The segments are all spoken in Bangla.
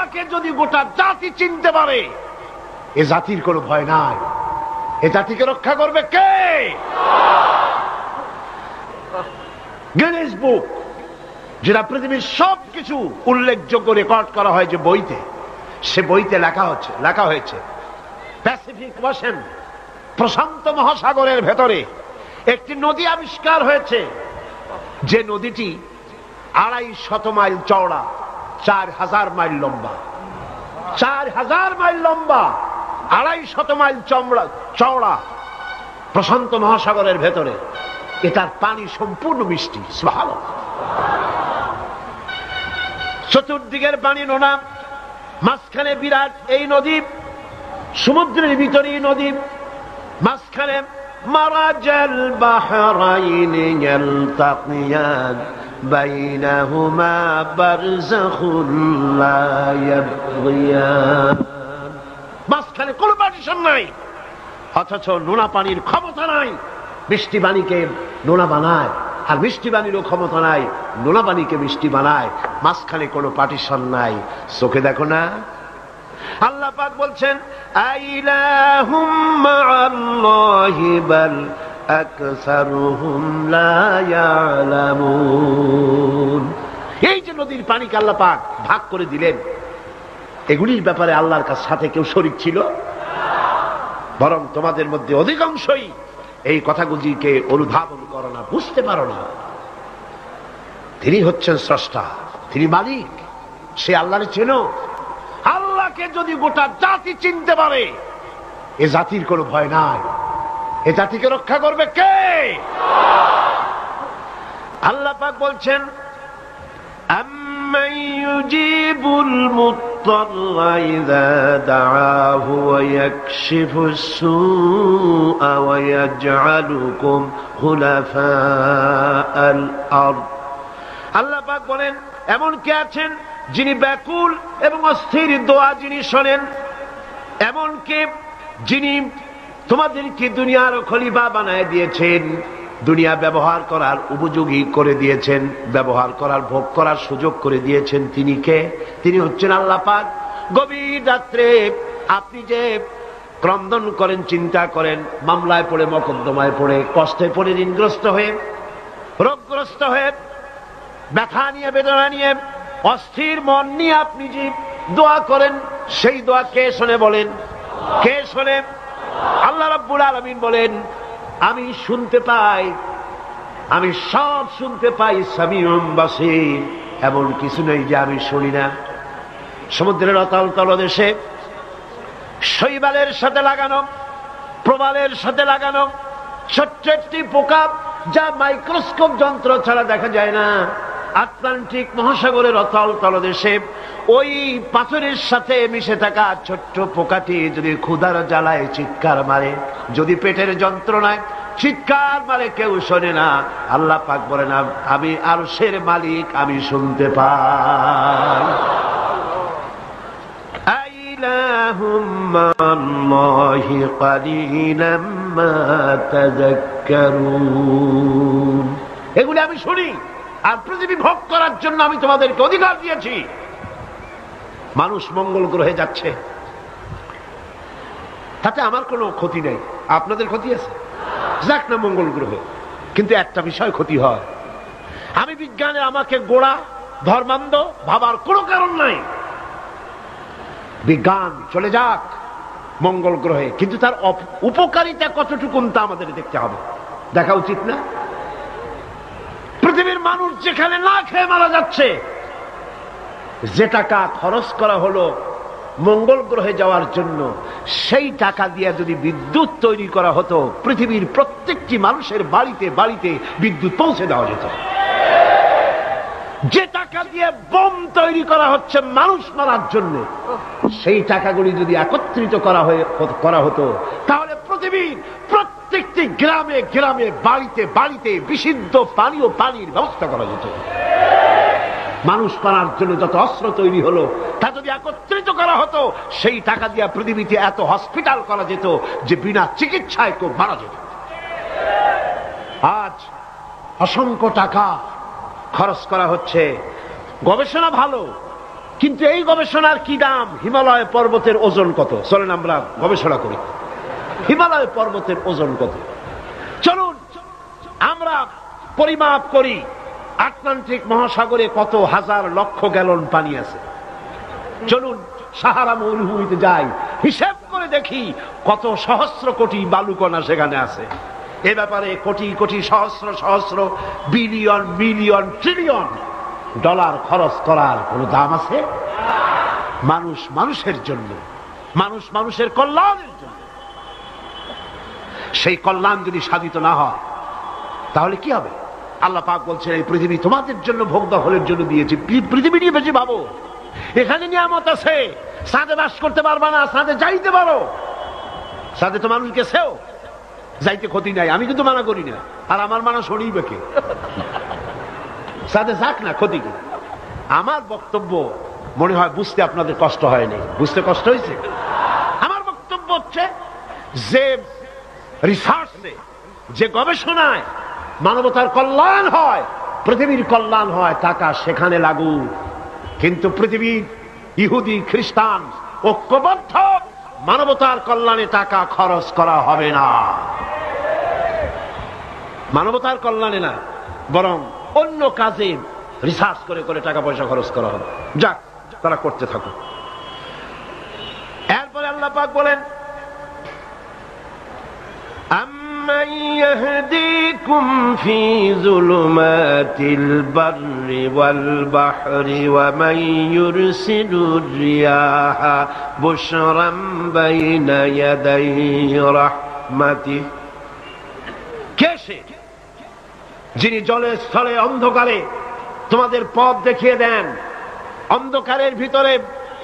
আল্লাহকে যদি গোটা জাতি চিনতে পারে, এ জাতির কোনো ভয় নাই। এ জাতিকে রক্ষা করবে কে? গিনেস বুক, যেটা পৃথিবীর সবকিছু উল্লেখযোগ্য রেকর্ড করা হয় যে বইতে, সে বইতে লেখা হয়েছে প্যাসিফিক ওশেন, প্রশান্ত মহাসাগরের ভেতরে একটি নদী আবিষ্কার হয়েছে, যে নদীটি 250 মাইল চওড়া, 4000 মাইল লম্বা। 4000 মাইল লম্বা, 250 মাইল চওড়া, প্রশান্ত মহাসাগরের ভেতরে। এটার পানি সম্পূর্ণ মিষ্টি। সুবহানাল্লাহ। চতুর্দিকের পানি নোনা, মাঝখানে বিরাট এই নদী, সমুদ্রের ভিতরে নদী, মাঝখানে মারাজাল বাহরাইনি ইয়ালতাকিয়ান বাইনাহুমা বারযাখুন লা ইয়াবগিয়ান। মাঝখানে কোনো পার্টিশন নাই, অথচ নোনা পানির ক্ষমতা নাই মিষ্টি পানিকে নোনা বানায়, আর মিষ্টি পানিরও ক্ষমতা নাই নোনা পানিকে মিষ্টি বানায়। মাঝখানে কোনো পার্টিশন নাই। চোখে দেখো না? আল্লাহ পাক বলছেন আইলাহুম মাআল্লাহি বাল আকসারুহুম লা ইয়ালামুন। এই যে নদীর পানিকে আল্লাহ পাক ভাগ করে দিলেন, এগুলির ব্যাপারে আল্লাহর সাথে কেউ শরীক ছিল? বরং তোমাদের মধ্যে অধিকাংশই এই কথাগুলিকে অনুধাবন করো না, বুঝতে পারো না। তিনি হচ্ছেন স্রষ্টা, তিনি মালিক, সে আল্লাহরে চেনো। আল্লাহকে যদি গোটা জাতি চিনতে পারে, এ জাতির কোনো ভয় নাই। এ জাতিকে রক্ষা করবে কে? আল্লাহ পাক বলছেন আম্মান ইউজিবুল মুত্তাররা ইযা দাআহু ওয়া ইয়াকশিফুস সুআ ওয়া ইয়াজআলুকুম খুলাফাআল আরদ। আল্লাহ পাক বলেন এমন কে আছেন যিনি ব্যাকুল এবং অস্থির দোয়া যিনি শোনেন, এমন কে যিনি তোমাদেরকে দুনিয়ার খলিফা বানায় দিয়েছেন, দুনিয়া ব্যবহার করার উপযোগী করে দিয়েছেন, ব্যবহার করার ভোগ করার সুযোগ করে দিয়েছেন। তিনি কে? তিনি হচ্ছেন আল্লাহ পাক। গভীর রাত্রে আপনি যে ক্রন্দন করেন, চিন্তা করেন, মামলায় পড়ে, মকদ্দমায় পড়ে, কষ্টে পড়ে, ঋণগ্রস্ত হয়ে, রোগগ্রস্ত হয়ে, ব্যথা নিয়ে, বেদনা নিয়ে, অস্থির মন নিয়ে আপনি যে দোয়া করেন, সেই দোয়া কে শোনে বলেন? কে শোনে? আল্লাহ রাব্বুল আলামিন বলেন আমি শুনতে পাই, আমি সব শুনতে পাই। সামিউম বাসীর, এমন কিছু নেই যে আমি শুনি না। সমুদ্রের অতল তলদেশে শৈবালের সাথে লাগানো, প্রবালের সাথে লাগানো ছোট্ট একটি পোকা, যা মাইক্রোস্কোপ যন্ত্র ছাড়া দেখা যায় না, আটলান্টিক মহাসাগরের অতল তলদেশে ওই পাথরের সাথে মিশে থাকা ছোট্ট পোকাটি যদি ক্ষুধার জ্বালায় চিৎকার মারে, যদি পেটের যন্ত্রণায় চিৎকার মারে, কেউ শোনে না। আল্লাহ পাক বলেন আমি আরশের মালিক, আমি শুনতে পাই। আইলাহুম মাআল্লাহি কালিলাম মা তাযাক্কারুন। এগুলি আমি শুনি, আর পৃথিবী ভোগ করার জন্য আমি তোমাদেরকে অধিকার দিয়েছি। মানুষ মঙ্গল গ্রহে যাচ্ছে, তাতে আমার কোনো ক্ষতি নেই। আপনাদের ক্ষতি আছে? যাক না মঙ্গল গ্রহে, কিন্তু একটা বিষয় ক্ষতি হয়। আমি বিজ্ঞানে আমাকে গোড়া ধর্মান্ধ ভাবার কোনো কারণ নাই। বিজ্ঞান চলে যাক মঙ্গল গ্রহে, কিন্তু তার উপকারিতা কতটুকু তা আমাদের দেখতে হবে, দেখা উচিত না? পৃথিবীর মানুষ যেখানে না খেয়ে মারা যাচ্ছে, যে টাকা খরচ করা হলো মঙ্গল গ্রহে যাওয়ার জন্য, সেই টাকা দিয়ে যদি বিদ্যুৎ তৈরি করা হতো, পৃথিবীর প্রত্যেকটি মানুষের বাড়িতে বাড়িতে বিদ্যুৎ পৌঁছে দেওয়া যেত। যে টাকা দিয়ে বোম তৈরি করা হচ্ছে মানুষ মারার জন্য, সেই টাকাগুলি যদি একত্রিত করা হতো, তাহলে পৃথিবীর প্রত্যেকটি গ্রামে গ্রামে, বাড়িতে বাড়িতে বিশুদ্ধ পানি ও পানির ব্যবস্থা করা যেত। মানুষ মারার জন্য যত অস্ত্র তৈরি হলো, তা যদি একত্রিত করা হতো, সেই টাকা দিয়ে পৃথিবীতে এত হসপিটাল করা যেত যে বিনা চিকিৎসায় কেউ মারা যেত। আজ অসংখ্য টাকা খরচ করা হচ্ছে। গবেষণা ভালো, কিন্তু এই গবেষণার কি দাম? হিমালয় পর্বতের ওজন কত? চলেন আমরা গবেষণা করি, হিমালয় পর্বতের ওজন কত। চলুন আমরা পরিমাপ করি আটলান্টিক মহাসাগরে কত হাজার লক্ষ গ্যালন পানি আছে। চলুন সাহারা মরুভূমিতে যাই, হিসাব করে দেখি কত সহস্র কোটি বালুকণা সেখানে আছে। এ ব্যাপারে কোটি কোটি সহস্র সহস্র বিলিয়ন মিলিয়ন ট্রিলিয়ন ডলার খরচ করার কোন দাম আছে? মানুষ মানুষের জন্য, মানুষ মানুষের কল্যাণের জন্য। সেই কল্যাণ যদি সাধিত না হয় তাহলে কি হবে? আল্লাহ পাক বলছেন এই পৃথিবী তোমাদের জন্য ভোগ দখলের জন্য দিয়েছি। পৃথিবী নিয়ে বেশি ভাবো, এখানে নিয়ামত আছে। সাথে বাস করতে পারবা না, সাথে যাইতে পারো, সাথে তো মানুষ গেছেও, যাইতে ক্ষতি নাই, আমি কিন্তু মানা করি না। আর আমার মানা শোনিবে কে? সাথে যাক না, ক্ষতি কি? আমার বক্তব্য মনে হয় বুঝতে আপনাদের কষ্ট হয়নি। বুঝতে কষ্ট হয়েছে? আমার বক্তব্য হচ্ছে যে রিসার্চে, যে গবেষণায় মানবতার কল্যাণ হয়, পৃথিবীর কল্যাণ হয়, টাকা সেখানে লাগু। কিন্তু পৃথিবীর ইহুদি খ্রিস্টান ঐক্যবদ্ধ, মানবতার কল্যাণে টাকা খরচ করা হবে না। মানবতার কল্যাণে না, বরং অন্য কাজে রিসার্চ করে করে টাকা পয়সা খরচ করা হবে। যাক, তারা করতে থাকুক। এরপরে আল্লাহ পাক বলেন أَمَّنْ يَهْدِيكُمْ فِي ظُلُمَاتِ الْبَرِّ وَالْبَحْرِ وَمَنْ يُرْسِلُ الرِّيَاحَ بُشْرًا بَيْنَ يَدَيْ رَحْمَتِهِ। কে সে যিনি জলে স্থলে অন্ধকারে তোমাদের পথ দেখিয়ে দেন? অন্ধকারের ভিতরে,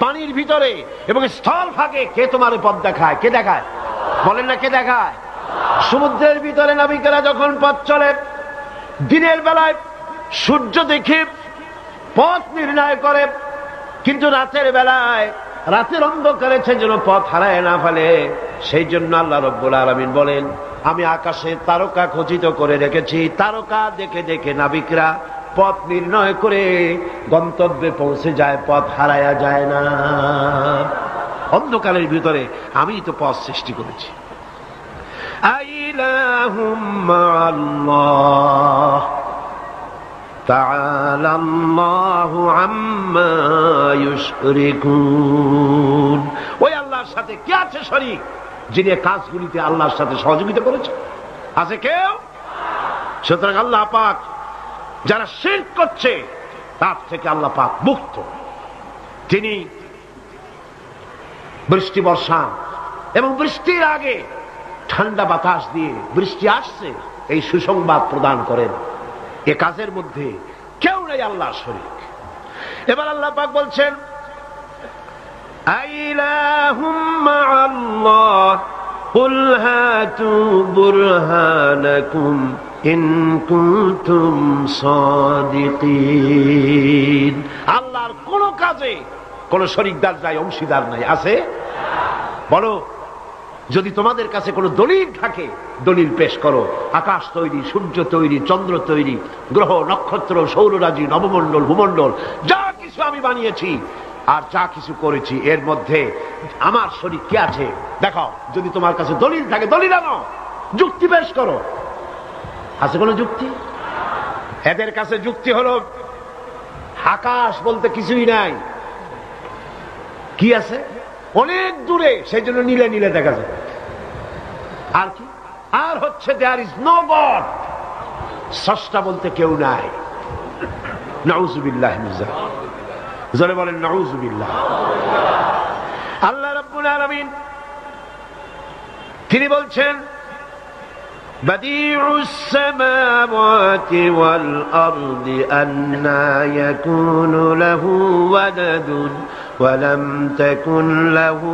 পানির ভিতরে এবং স্থল ফাঁকে কে তোমার পথ দেখায়? কে দেখায়? বলেন না, কে দেখায়? সমুদ্রের ভিতরে নাবিকেরা যখন পথ চলে, দিনের বেলায় সূর্য দেখে পথ নির্ণয় করে, কিন্তু রাতের বেলায়, রাতের অন্ধকারে সে যেন পথ হারায় না ফেলে, সেই জন্য আল্লাহ রব্বুল আলামিন বলেন আমি আকাশে তারকা খচিত করে রেখেছি। তারকা দেখে দেখে নাবিকরা পথ নির্ণয় করে গন্তব্যে পৌঁছে যায়, পথ হারায়া যায় না। অন্ধকারের ভিতরে আমি তো পথ সৃষ্টি করেছি। আইলাহুম মাআল্লাহ তাআলা আল্লাহু আম্মা ইউশরিকুন। ওই আল্লাহর সাথে কে আছে শরীক, যিনি কাজগুলিতে আল্লাহর সাথে সহযোগিতা করেছে? আছে কেউ? সুতরাং আল্লাহ পাক যারা শিরক করছে তার থেকে আল্লাহ পাক মুক্ত। তিনি বৃষ্টি বর্ষান এবং বৃষ্টির আগে ঠান্ডা বাতাস দিয়ে বৃষ্টি আসছে এই সুসংবাদ প্রদান করেন। এ কাজের মধ্যে কেউ নেই আল্লাহর শরীক। এবার আল্লাহ পাক বলছেন আইলাহুম মাআল্লাহ কুল হাতু বুরহানাকুম ইন কুনতুম সাদিকিন। আল্লাহর কোন কাজে কোন শরীকদার নাই, অংশীদার নাই। আছে? বলো, যদি তোমাদের কাছে কোনো দলিল থাকে দলিল পেশ করো। আকাশ তৈরি, সূর্য তৈরি, চন্দ্র তৈরি, গ্রহ নক্ষত্র, সৌররাজি, নবমণ্ডল, ভূমণ্ডল, যা কিছু আমি বানিয়েছি আর যা কিছু করেছি, এর মধ্যে আমার শরীক কে আছে দেখাও। যদি তোমার কাছে দলিল থাকে দলিল আনো, যুক্তি পেশ করো। আছে কোনো যুক্তি? এদের কাছে যুক্তি হলো আকাশ বলতে কিছুই নাই। কি আছে? অনেক দূরে, সেই জন্য নীলে নীলে দেখা যায়। আর কি? আর হচ্ছে দেয়ার ইজ নো গড, স্রষ্টা বলতে কেউ নাই। নাউযুবিল্লাহ মিন যালিক। জোরে বলেন নাউযুবিল্লাহ। আল্লাহ রাব্বুল আলামিন তিনি বলছেন বাদিউস সামাওয়াতি ওয়াল আরদি আন্না ইয়াকুনু লাহু ওয়ালাদুন ওয়ালাম তাকুন লাহু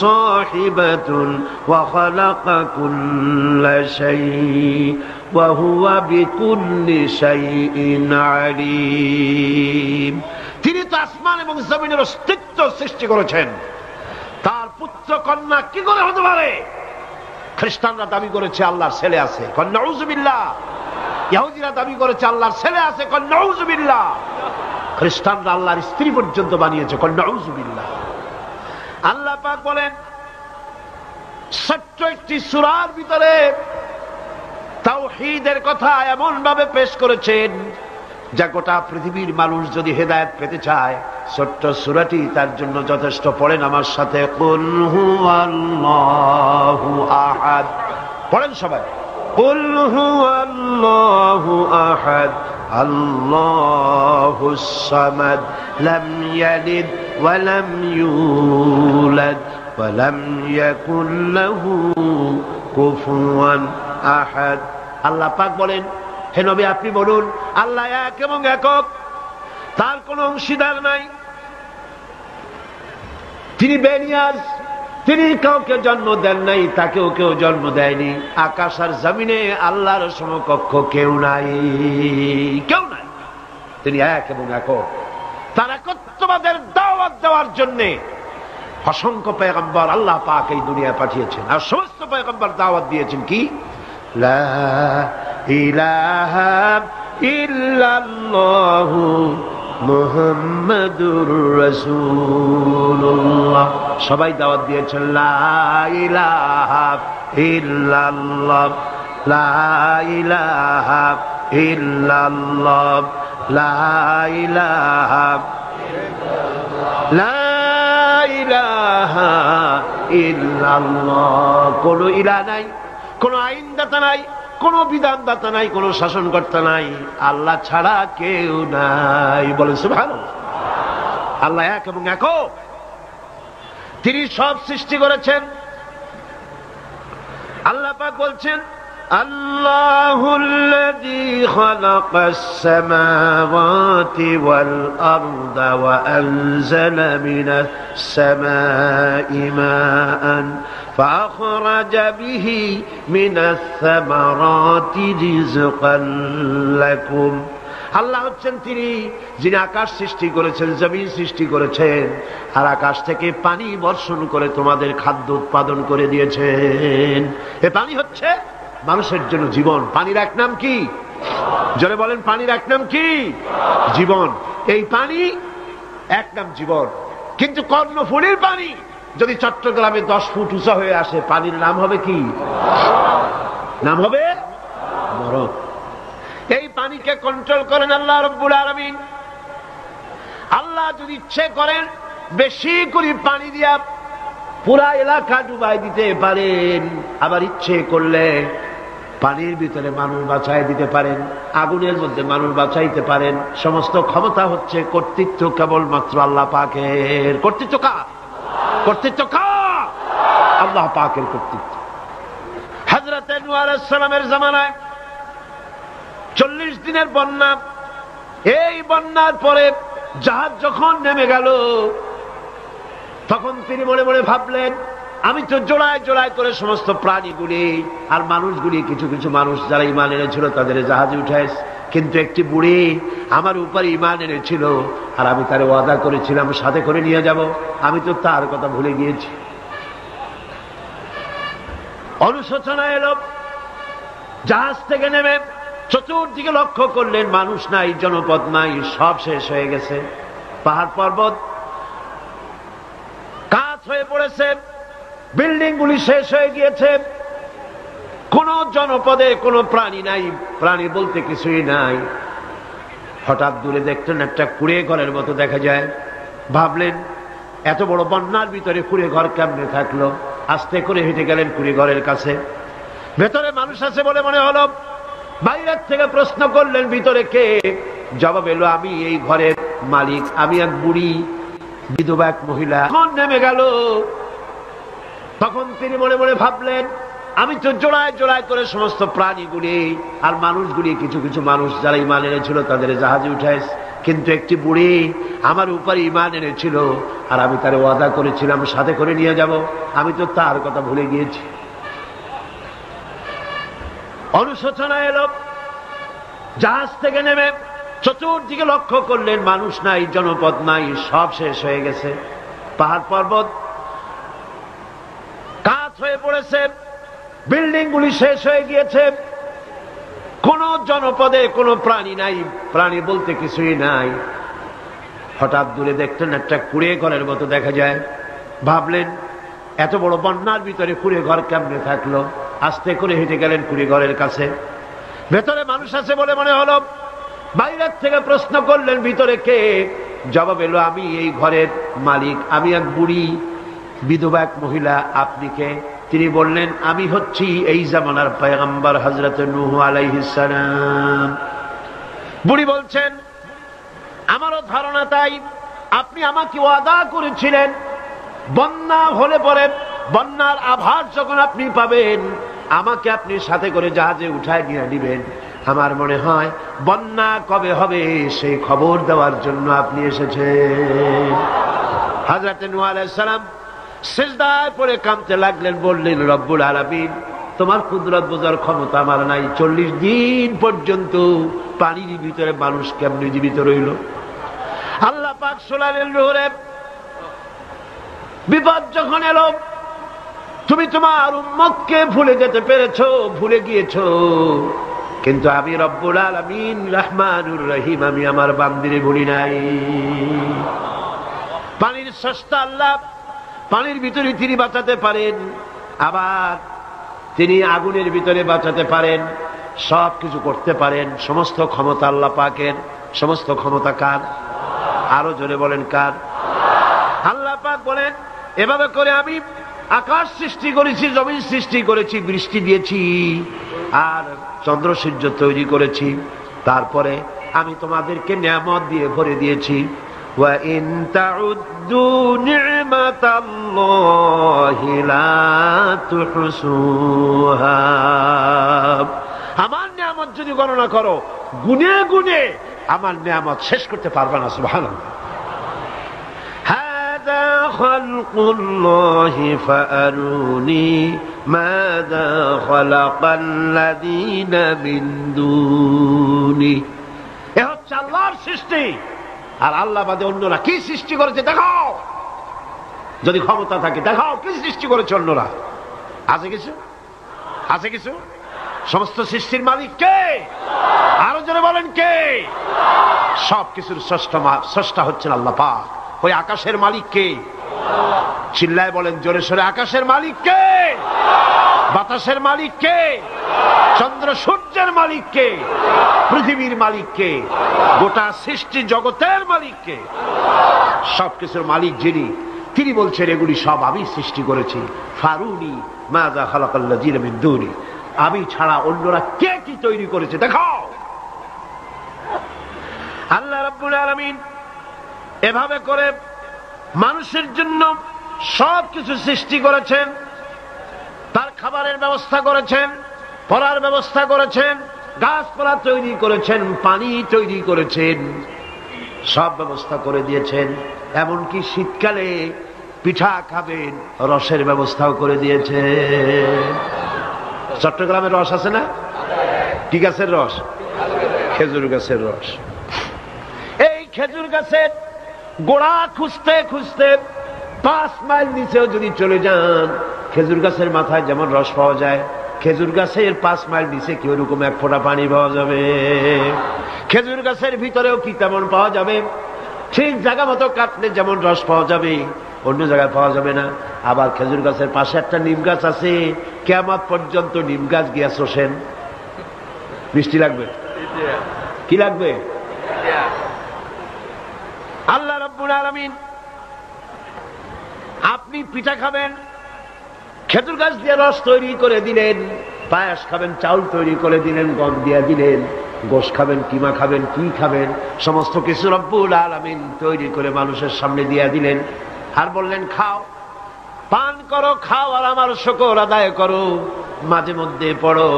সাহিবাতুন ওয়া খালাকা কুল্লা শাইইন ওয়া হুয়া বিকুল্লি শাইইন আলীম। তিনি তো আসমান এবং জমিনের অস্তিত্ব সৃষ্টি করেছেন, তার পুত্র কন্যা কি করে হতে পারে? খ্রিস্টানরা দাবি করেছে আল্লাহর ছেলে আছে, কন নাউযুবিল্লাহ। ইহুদিরা দাবি করেছে আল্লাহর ছেলে আছে, কন নাউযুবিল্লাহ। খ্রিস্টানরা আল্লাহর স্ত্রী পর্যন্ত বানিয়েছে। নাউযুবিল্লাহ। আল্লাহ পাক বলেন ছোট্ট একটি সূরার ভিতরে তাওহীদের কথা এমন ভাবে পেশ করেছেন যা গোটা পৃথিবীর মানুষ যদি হেদায়েত পেতে চায় ছোট্ট সূরাটি তার জন্য যথেষ্ট। পড়েন আমার সাথে, কুল হুয়াল্লাহু আহাদ। পড়েন সবাই, কুল হুয়াল্লাহু আহাদ আল্লাহুস সামাদ লাম ইয়ালিদ ওয়া লাম ইউলাদ ওয়া লাম ইয়াকুল লাহু কুফুয়ান আহাদ। আল্লাহ পাক বলেন, হে নবী আপনি বলুন আল্লাহ এক এবং একক, তার কোনো অংশীদার নাই, তিনি বেনিয়াজ, তিনি কাউকে জন্ম দেন নাই, তাকেও কেউ জন্ম দেয়নি। আকাশ আর জমিনে আল্লাহর সমকক্ষ কেউ নাই, কেউ নাই। তিনি এক এবং একক। তার একত্ববাদের দাওয়াত দেওয়ার জন্য অসংখ্য পয়গম্বর আল্লাহ পাক এই দুনিয়ায় পাঠিয়েছেন। আর সমস্ত পয়গম্বর দাওয়াত দিয়েছেন কি, লা ইলাহা ইল্লাল্লাহু মুহাম্মাদুর রাসূলুল্লাহ। সবাই দাওয়াত দিয়েছেন লা ইলাহা ইল্লাল্লাহ, লা ইলাহা ইল্লাল্লাহ, লা ইলাহা লা ইলাহা ইল্লাল্লাহ। কোন ইলাহ নাই, কোন আইনদাতা নাই, কোন বিধানদাতা নাই, কোন শাসনকর্তা নাই, আল্লাহ ছাড়া কেউ নাই। বলেন সুবহানাল্লাহ। আল্লাহ এক এবং একক, তিনি সব সৃষ্টি করেছেন। আল্লাহ পাক বলছেন, আল্লাহুল্লাযী খালাকাস সামাওয়াতি ওয়াল আরদা ওয়া আনজালা মিনাস সামাই মাআন فأخرج به من الثمرات رزقا لكم। আল্লাহ হচ্ছেন তিনি যিনি আকাশ সৃষ্টি করেছেন, জমিন সৃষ্টি করেছেন, আর আকাশ থেকে পানি বর্ষণ করে তোমাদের খাদ্য উৎপাদন করে দিয়েছেন। এই পানি হচ্ছে মানুষের জন্য জীবন। পানির এক নাম কি? জোরে বলেন, পানির এক নাম কি? জীবন। এই পানি এক নাম জীবন। কিন্তু কর্ণফুলীর পানি যদি চট্টগ্রামে 10 ফুট উঁচা হয়ে আসে, পানির নাম হবে কি? নাম হবে মরণ। এই পানিকে কন্ট্রোল করেন আল্লাহ রাব্বুল আলামিন। আল্লাহ যদি ইচ্ছে করেন বেশি করে পানি দিয়া পুরা এলাকা ডুবাই দিতে পারেন, আবার ইচ্ছে করলে পানির ভিতরে মানুষ বাঁচাই দিতে পারেন, আগুনের মধ্যে মানুষ বাঁচাইতে পারেন। সমস্ত ক্ষমতা হচ্ছে, কর্তৃত্ব কেবলমাত্র আল্লাহ পাকের। কর্তৃত্ব কার? কর্তৃত্ব কার? আল্লাহ পাকের কর্তৃত্ব। হযরত নূহ আলাইহিস সালামের জামানায় 40 দিনের বন্যা। এই বন্যার পরে জাহাজ যখন নেমে গেল, তখন তিনি মনে মনে ভাবলেন, আমি তো জোড়ায় জোড়ায় করে সমস্ত প্রাণীগুলি আর মানুষগুলি, কিছু কিছু মানুষ যারা ঈমান এনেছিল তাদের জাহাজে উঠাইছে, কিন্তু একটি বুড়ি আমার উপরে ঈমান এনেছিল আর আমি তার ওয়াদা করেছিলাম সাথে করে নিয়ে যাব, আমি তো তার কথা ভুলে গিয়েছি। অনুশোচনা এলো। জাহাজ থেকে নেমে চতুর্দিকে লক্ষ্য করলেন, মানুষ নাই, জনপদ নাই, সব শেষ হয়ে গেছে। পাহাড় পর্বত কাজ হয়ে পড়েছে, বিল্ডিং গুলি শেষ হয়ে গিয়েছে, কোন জনপদে কোনো প্রাণী নাই, প্রাণী বলতে কিছুই নাই। হঠাৎ দূরে দেখলেন একটা কুড়ে ঘরের মতো দেখা যায়। ভাবলেন এত বড় বন্যার ভিতরে কুড়ে ঘর কেমনে থাকলো। আস্তে করে হেঁটে গেলেন কুড়ে ঘরের কাছে। ভেতরে মানুষ আছে বলে মনে হলো। বাইরের থেকে প্রশ্ন করলেন, ভিতরে কে? জবাব এলো, আমি এই ঘরের মালিক, আমি এক বুড়ি বিধবা এক মহিলা। তখন নেমে গেল। তখন তিনি মনে মনে ভাবলেন, আমি তো জোড়ায় জোড়ায় করে সমস্ত প্রাণীগুলি আর মানুষগুলি, কিছু কিছু মানুষ যারা ঈমান এনেছিল তাদের জাহাজে উঠাইছে, কিন্তু একটি বুড়ি আমার উপরে ঈমান এনেছিল আর আমি তার ওয়াদা করেছিলাম সাথে করে নিয়ে যাব, আমি তো তার কথা ভুলে গিয়েছি। অনুশোচনা এলো। জাহাজ থেকে নেমে চতুর্দিকে লক্ষ্য করলেন, মানুষ নাই, জনপদ নাই, সব শেষ হয়ে গেছে। পাহাড় পর্বত কাজ হয়ে পড়েছে, বিল্ডিং গুলি শেষ হয়ে গিয়েছে, কোন জনপদে কোনো প্রাণী নাই, প্রাণী বলতে কিছুই নাই। হঠাৎ দূরে দেখলেন একটা কুড়ে ঘরের মতো দেখা যায়। ভাবলেন এত বড় বন্যার ভিতরে কুড়ে ঘর কেমনে থাকলো। আস্তে করে হেঁটে গেলেন কুড়ে ঘরের কাছে। ভেতরে মানুষ আছে বলে মনে হলো। বাইরের থেকে প্রশ্ন করলেন ভিতরে কে? জবাব এলো আমি এই ঘরের মালিক, আমি এক বুড়ি বিধবা এক মহিলা। আপনি কে? তিনি বললেন আমি হচ্ছি এই জামানার পয়গম্বর হযরত নূহ আলাইহিস সালাম। বুড়ি বলছেন আমারও ধারণা তাই। আপনি আমাকে ওয়াদা করেছিলেন বন্যা হলে পরে বন্যার আভাস যখন আপনি পাবেন আমাকে আপনি সাথে করে জাহাজে উঠায় নিয়ে নেবেন। আমার মনে হয় বন্যা কবে হবে সেই খবর দেওয়ার জন্য আপনি এসেছেন। হযরত নূহ আলাইহিস সালাম সিজদায় পড়ে কাঁদতে লাগলেন, বললেন রব্বুল আলামিন তোমার কুদরত বোঝার ক্ষমতা আমার নাই। 40 দিন পর্যন্ত পানির ভিতরে মানুষ কেমনে জীবিত রইল? আল্লাহ পাক শোনালেন নূহরে বিপদ যখন এলো তুমি তোমার উম্মতকে ভুলে যেতে পেরেছো, ভুলে গিয়েছো, কিন্তু আমি রব্বুল আলামিন রহমানুর রহিম, আমি আমার বান্দিরে ভুলি নাই। পানির স্রষ্টা আল্লাহ, পানির ভিতরে তিনি বাঁচাতে পারেন, আবার তিনি আগুনের ভিতরে বাঁচাতে পারেন, সব কিছু করতে পারেন। সমস্ত ক্ষমতা আল্লাহ পাকের। সমস্ত ক্ষমতা কার? আরো জোরে বলেন কার? আল্লাহ পাক বলেন এভাবে করে আমি আকাশ সৃষ্টি করেছি, জমিন সৃষ্টি করেছি, বৃষ্টি দিয়েছি, আর চন্দ্র সূর্য তৈরি করেছি। তারপরে আমি তোমাদেরকে নিয়ামত দিয়ে ভরে দিয়েছি। ওয়া ইন তাউদ্দু নি'মাতাল্লাহি লা তুহসুহা। আমার নিয়ামত যদি গণনা করো, গুনে গুনে আমার নিয়ামত শেষ করতে পারবে না। সুবহানাল্লাহ। হাযা খালকুল্লাহি ফাআরুনি মাযা খালাকাল্লাযীনা মিন দুনি। এ হচ্ছে আল্লাহর সৃষ্টি, আর আল্লাহ বাদে অন্যরা কি সৃষ্টি করেছে দেখাও। যদি ক্ষমতা থাকে দেখাও কি সৃষ্টি করেছে অন্যরা। আছে কিছু? আছে কিছু? সমস্ত সৃষ্টির মালিক কে? আরো জোরে বলেন কে? সব কিছুর স্রষ্টা হচ্ছেন আল্লাহ পাক। ওই আকাশের মালিক কে? চিল্লায় বলেন জোরে সোরে, আকাশের মালিক কে? বাতাসের মালিক কে? চন্দ্র সূর্যের মালিক কে? পৃথিবীর মালিক কে? গোটা সৃষ্টি জগতের মালিক কে? সবকিছুর মালিক যিনি, তিনি বলছেন এগুলি সব আমি সৃষ্টি করেছি। ফারুনি মাযা খালাকাল্লাযীনা মিন দুনি। আমি ছাড়া অন্যরা কে কি তৈরি করেছে দেখাও। আল্লাহ রাব্বুল আলামিন এভাবে করে মানুষের জন্য সব কিছু সৃষ্টি করেছেন। তার খাবারের ব্যবস্থা করেছেন, পড়ার ব্যবস্থা করেছেন, গাছপালা তৈরি করেছেন, পানি তৈরি করেছেন, সব ব্যবস্থা করে দিয়েছেন। এমনকি শীতকালে পিঠা খাবেন, রসের ব্যবস্থাও করে দিয়েছে। চট্টগ্রামের রস আছে না? কি গাছের রস? খেজুর গাছের রস। এই খেজুর গাছের গোড়া খুঁজতে খুঁজতে 5 মাইল নিচেও যদি চলে যান, খেজুর গাছের মাথায় যেমন রস পাওয়া যায়, খেজুর গাছের 5 মাইল নিচে কি ওরকম এক ফোঁটা পানি পাওয়া যাবে? খেজুর গাছের ভিতরেও কি তেমন পাওয়া যাবে? ঠিক জায়গা মতো কাটলে যেমন রস পাওয়া যাবে, অন্য জায়গায় পাওয়া যাবে না। আবার খেজুর গাছের পাশে একটা নিম গাছ আছে, কিয়ামত পর্যন্ত নিম গাছ গিয়া শোষেন। মিষ্টি লাগবে? কি লাগবে? আল্লাহ রাব্বুল আলামিন, আপনি পিঠা খাবেন, খেজুর গাছ দিয়ে রস তৈরি করে দিলেন। পায়েস খাবেন, চাউল তৈরি করে দিলেন, গম দিয়ে দিলেন। গোশ খাবেন, কিমা খাবেন, কি খাবেন, সমস্ত কিছু রব্বুল আলামিন তৈরি করে মানুষের সামনে দিয়ে দিলেন। আর বললেন খাও, পান করো, খাও, আর আমার শুকর আদায় করো। মাঝে মধ্যে পড়ো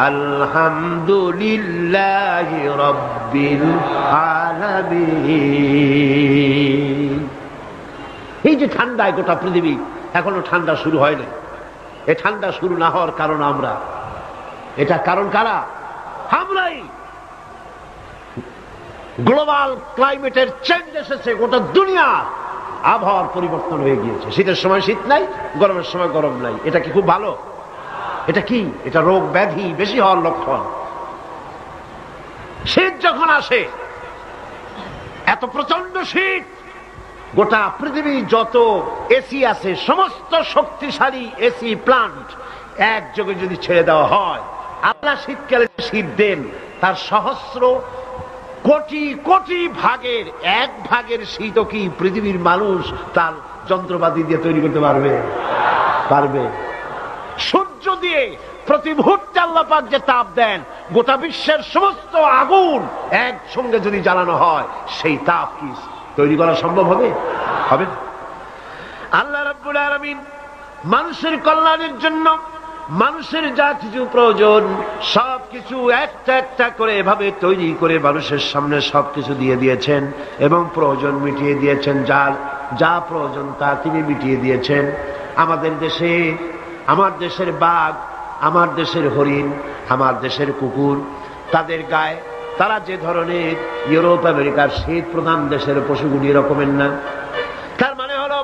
আলহামদুলিল্লাহি রাব্বিল আলামিন। এই যে ঠান্ডায় গোটা পৃথিবী, এখনো ঠান্ডা শুরু হয়নি। এই ঠান্ডা শুরু না হওয়ার কারণ আমরা। এটা কারণ কারা? আমরাই। গ্লোবাল ক্লাইমেটের চেঞ্জ এসেছে, গোটা দুনিয়া আবহাওয়ার পরিবর্তন হয়ে গিয়েছে। শীতের সময় শীত নাই, গরমের সময় গরম নাই। এটা কি খুব ভালো? এটা কি? এটা রোগ ব্যাধি বেশি হওয়ার লক্ষণ। শীত যখন আসে এত প্রচন্ড শীত, গোটা পৃথিবী যত এসি আছে সমস্ত শক্তিশালী এসি প্লান্ট একযোগে যদি ছেড়ে দেওয়া হয়, আল্লাহ শীতকালে শীত দেন তার সহস্র কোটি কোটি ভাগের এক ভাগের শীতও কি পৃথিবীর মানুষ তার যন্ত্রপাতি দিয়ে তৈরি করতে পারবে? পারবে? সূর্য দিয়ে প্রতি মুহূর্তে আল্লাহ পাক যে তাপ দেন, গোটা বিশ্বের সমস্ত আগুন একসঙ্গে যদি জ্বালানো হয়, সেই তাপ কি তৈরি করা সম্ভব হবে? হবে না। আল্লাহ রাব্বুল আলামিন মানুষের কল্যাণের জন্য মানুষের যা কিছু প্রয়োজন সবকিছু একটা একটা করে এভাবে তৈরি করে মানুষের সামনে সবকিছু দিয়ে দিয়েছেন এবং প্রয়োজন মিটিয়ে দিয়েছেন। যার যা প্রয়োজন তা তিনি মিটিয়ে দিয়েছেন। আমাদের দেশে, আমার দেশের বাঘ, আমার দেশের হরিণ, আমার দেশের কুকুর, তাদের গায়ে তারা যে ধরনের ইউরোপ আমেরিকার শীত প্রধান দেশের পশুগুলি এরকমের না। তার মানে হলো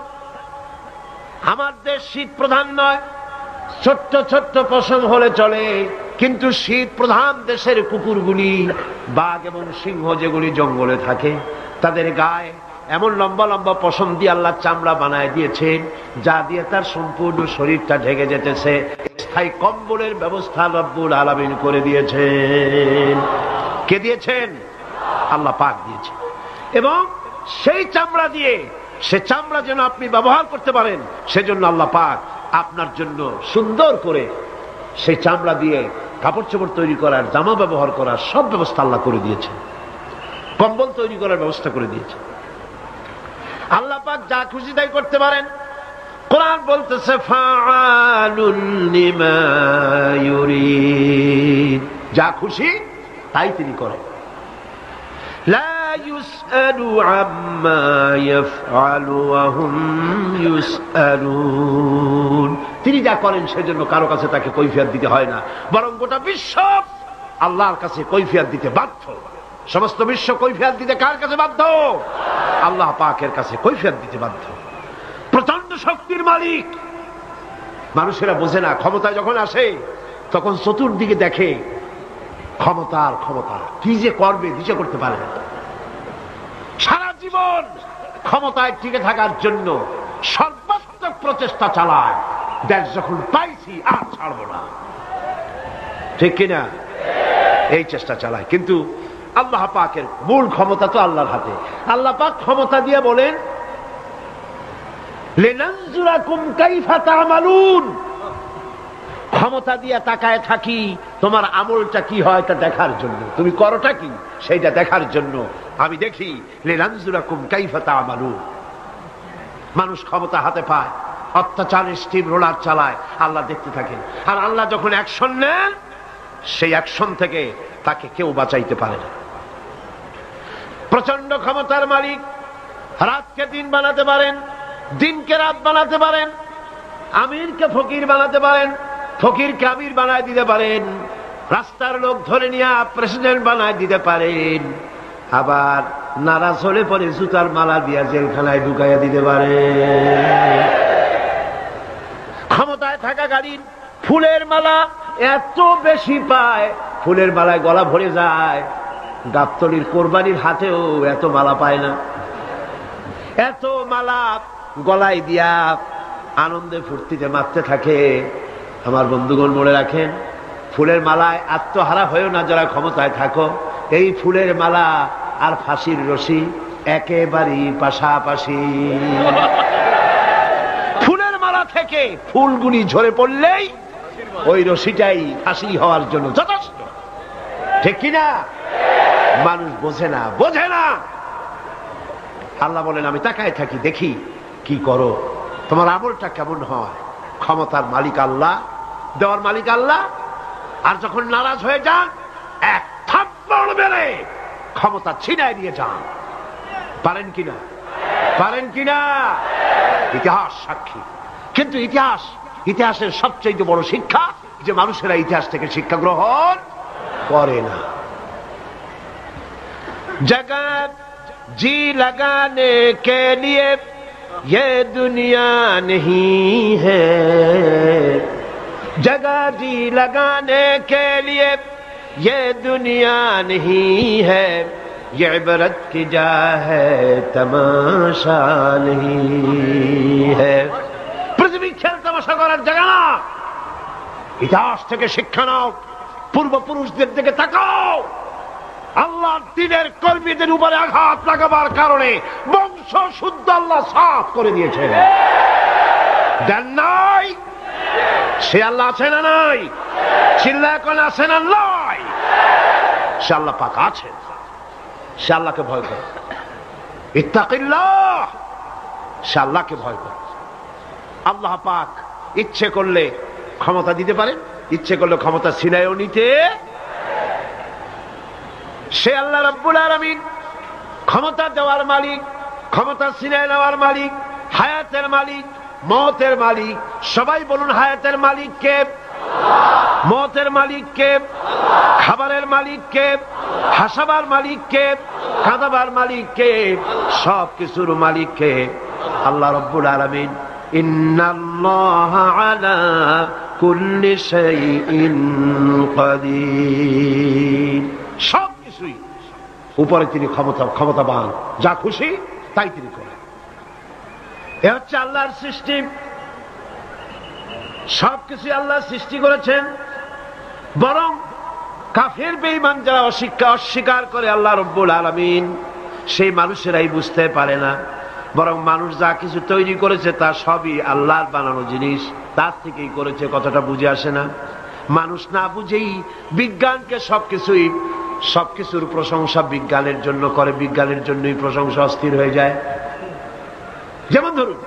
আমার দেশ শীত প্রধান নয়, ছোট্ট ছোট্ট পশম হলে চলে, কিন্তু শীত প্রধান দেশের কুকুরগুলি, বাঘ এবং সিংহ যেগুলি জঙ্গলে থাকে, তাদের গায়ে এমন লম্বা লম্বা পশম দিয়ে আল্লাহ চামড়া বানায় দিয়েছেন, যা দিয়ে তার সম্পূর্ণ শরীরটা ঢেকে যেতেছে। স্থায়ী কম্বলের ব্যবস্থা রব্বুল আলামিন করে দিয়েছেন। কে দিয়েছেন? আল্লাহ পাক দিয়েছেন। এবং সেই চামড়া দিয়ে, সে চামড়া যেন আপনি ব্যবহার করতে পারেন, সেজন্য আল্লাহ পাক আপনার জন্য সুন্দর করে সেই চামড়া দিয়ে কাপড় চোপড় তৈরি করার, জামা ব্যবহার করার সব ব্যবস্থা আল্লাহ করে দিয়েছেন। কম্বল তৈরি করার ব্যবস্থা করে দিয়েছেন। আল্লাহ পাক যা খুশি তাই করতে পারেন। কোরআন বলতেছে ফাআলুল লিমা ইউরিদ, যা খুশি তাই তিনি করেন। লা ইউসআলু আম্মা ইয়াফআলু ওয়া হুম ইউসআলুন, তিনি যা করেন সেজন্য কারো কাছে তাকে কৈফিয়ত দিতে হয় না, বরং গোটা বিশ্ব আল্লাহর কাছে কৈফিয়ত দিতে বাধ্য। সমস্ত বিশ্ব কৈফিয়ত দিতে কার কাছে বাধ্য? আল্লাহ পাকের কাছে কৈফিয়ত দিতে বাধ্য। প্রচন্ড শক্তির মালিক। মানুষেরা বোঝে না, ক্ষমতায় যখন আসে তখন চতুর্দিকে দেখে ক্ষমতার ক্ষমতা, কি যে করবে দিশা করতে পারে না। সারা জীবন ক্ষমতায় টিকে থাকার জন্য সর্বাত্মক প্রচেষ্টা চালায়, দেশ যখন পাইছি আর ছাড়বো না, ঠিক কিনা? এই চেষ্টা চালায়। কিন্তু আল্লাহ পাকের মূল ক্ষমতা তো আল্লাহর হাতে। আল্লাহ পাক ক্ষমতা দিয়ে বলেন লিনানজুরাকুম কাইফা তা'মালুন, ক্ষমতা দিয়ে তাকায় থাকি তোমার আমলটা কি হয় তা দেখার জন্য, তুমি করোটা কি সেইটা দেখার জন্য আমি দেখি। লিনানজুরাকুম কাইফা তা'মালুন। মানুষ ক্ষমতা হাতে পায়, অত্যাচার স্টিম রোলার চালায়, আল্লাহ দেখতে থাকেন। আর আল্লাহ যখন অ্যাকশন নেন, সেই অ্যাকশন থেকে তাকে কেউ বাঁচাইতে পারে না। প্রচন্ড ক্ষমতার মালিক। রাতকে দিন বানাতে পারেন, দিনকে রাত বানাতে পারেন, আমিরকে ফকির বানাতে পারেন, ফকিরকে আমির বানায় দিতে পারেন, রাস্তার লোক ধরে নিয়ে প্রেসিডেন্ট বানায় দিতে পারেন, আবার নারাজ হলে পরে জুতার মালা দিয়া জেলখানায় ঢুকাইয়া দিতে পারেন। ক্ষমতায় থাকাকালীন ফুলের মালা এত বেশি পায়, ফুলের মালায় গলা ভরে যায়। গাবতলির কোরবানির হাতেও এত মালা পায় না। এত মালা গলায় দিয়া আনন্দে ফুর্তিতে মারতে থাকে। আমার বন্ধুগণ মনে রাখেন, ফুলের মালায় আত্মহারা হয়েও না যারা ক্ষমতায় থাকো। এই ফুলের মালা আর ফাঁসির রশি একেবারেই পাশাপাশি। ফুলের মালা থেকে ফুলগুলি ঝরে পড়লেই ওই রশিটাই ফাঁসি হওয়ার জন্য যথেষ্ট, ঠিক কিনা? মানুষ বোঝে না, বোঝে না। আল্লাহ বলেন আমি তাকায় থাকি, দেখি কি করো, তোমার আমলটা কেমন হয়। ক্ষমতার মালিক আল্লাহ, দেওয়ার মালিক আল্লাহ। আর যখন নারাজ হয়ে যান, এক থাপ্পড় মেরে ক্ষমতা ছিনায় নিয়ে যান। পারেন কিনা? পারেন কিনা? ইতিহাস সাক্ষী। কিন্তু ইতিহাসের সবচেয়ে বড় শিক্ষা যে মানুষেরা ইতিহাস থেকে শিক্ষা গ্রহণ করে না। जगत जी लगाने के लिए ये दुनिया नहीं है, जगह जी लगाने के लिए ये दुनिया नहीं है, ये इबरत की जा है तमाशा नहीं है। পৃথিবী খেল তামাশা করার জায়গা না। ইতিহাস থেকে শিক্ষা নাও, পূর্বপুরুষদের দিকে তাকাও। আল্লাহর দ্বীনের কর্মীদের উপরে আঘাত লাগাবার কারণে বংশ শুদ্ধ আল্লাহ সাফ করে দিয়েছেন। দেন নাই? সে আল্লাহ আছে না নাই? চিল্লায় কোন আছে না নাই? সে আল্লাহ পাক আছেন। সে আল্লাহকে ভয় করে। ইত্তাকিল্লাহ, সে আল্লাহকে ভয় করে। আল্লাহ পাক ইচ্ছে করলে ক্ষমতা দিতে পারেন, ইচ্ছে করলে ক্ষমতা ছিনায়ও নিতে। সে আল্লাহ রাব্বুল আলামিন ক্ষমতা দেওয়ার মালিক, ক্ষমতা ছিনায় নেওয়ার মালিক, হায়াতের মালিক, মওতের মালিক। সবাই বলুন হায়াতের মালিক কে? মওতের মালিক কে? খাবারের মালিক কে? হাসাবার মালিক কে? কাঁদাবার মালিক কে? সব কিছুর মালিক কে? আল্লাহ রাব্বুল আলামিন। ইন্নাল্লাহা আলা কুল্লি শাইইন কাদির। সব কিছুই উপরে তিনি ক্ষমতাবান, যা খুশি তাই তিনি করেন। এ হচ্ছে আল্লাহর সৃষ্টি। সবকিছু আল্লাহ সৃষ্টি করেছেন। বরং কাফের বেঈমান যারা অস্বীকার করে আল্লাহ রাব্বুল আলামিন, সেই মানুষেরাই বুঝতে পারে না। বরং মানুষ যা কিছু তৈরি করেছে তা সবই আল্লাহর বানানো জিনিস, তার থেকেই করেছে। কথাটা বুঝে আসে না? মানুষ না বুঝেই বিজ্ঞানকে সবকিছুর প্রশংসা বিজ্ঞানের জন্য করে, বিজ্ঞানের জন্যই প্রশংসা অস্থির হয়ে যায়। যেমন ধরুন,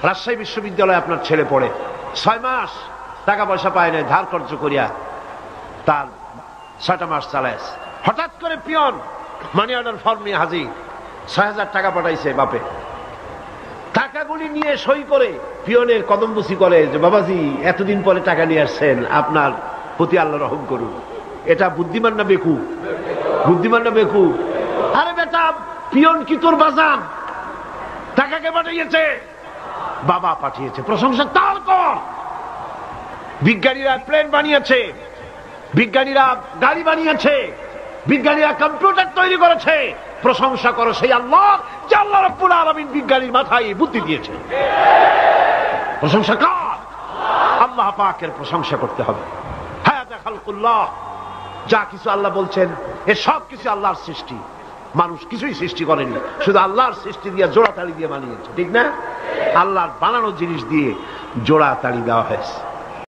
রাজশাহী বিশ্ববিদ্যালয়ে আপনার ছেলে পড়ে, 6 মাস টাকা পয়সা পায় না, ধার খরচ করিয়া তার 6টা মাস চালায়। হঠাৎ করে পিয়ন মানি অর্ডার ফর্ম নিয়ে হাজির, 6,000 টাকা পাঠাইছে বাপে। টাকাগুলি নিয়ে সই করে পিয়নের কদমবুসি করে যে বাবাজি এতদিন পরে টাকা নিয়ে আসছেন, আপনার প্রতি আল্লাহ রহম করুন। এটা বুদ্ধিমান না বেকু? বুদ্ধিমান না বেকু? আরে বেটা, পিয়ন কি তোর বাজান? টাকাকে পাঠিয়েছে, বাবা পাঠিয়েছে, প্রশংসা তার কর। বিজ্ঞানীরা প্লেন বানিয়েছে, বিজ্ঞানীরা গাড়ি বানিয়েছে, বিজ্ঞানীরা কম্পিউটার তৈরি করেছে, প্রশংসা করো সেই আল্লাহ যে আল্লাহ রাব্বুল আলামিন বিজ্ঞানীর মাথায় বুদ্ধি দিয়েছে। প্রশংসা কার? আল্লাহ পাকের প্রশংসা করতে হবে। হায়াতে খালকুল্লাহ, যা কিছু আল্লাহ বলছেন এ সব কিছু আল্লাহর সৃষ্টি। মানুষ কিছুই সৃষ্টি করেনি, শুধু আল্লাহর সৃষ্টি দিয়ে জোড়াতালি দিয়ে বানিয়েছে। ঠিক না? আল্লাহর বানানো জিনিস দিয়ে জোড়াতালি দেওয়া হয়েছে।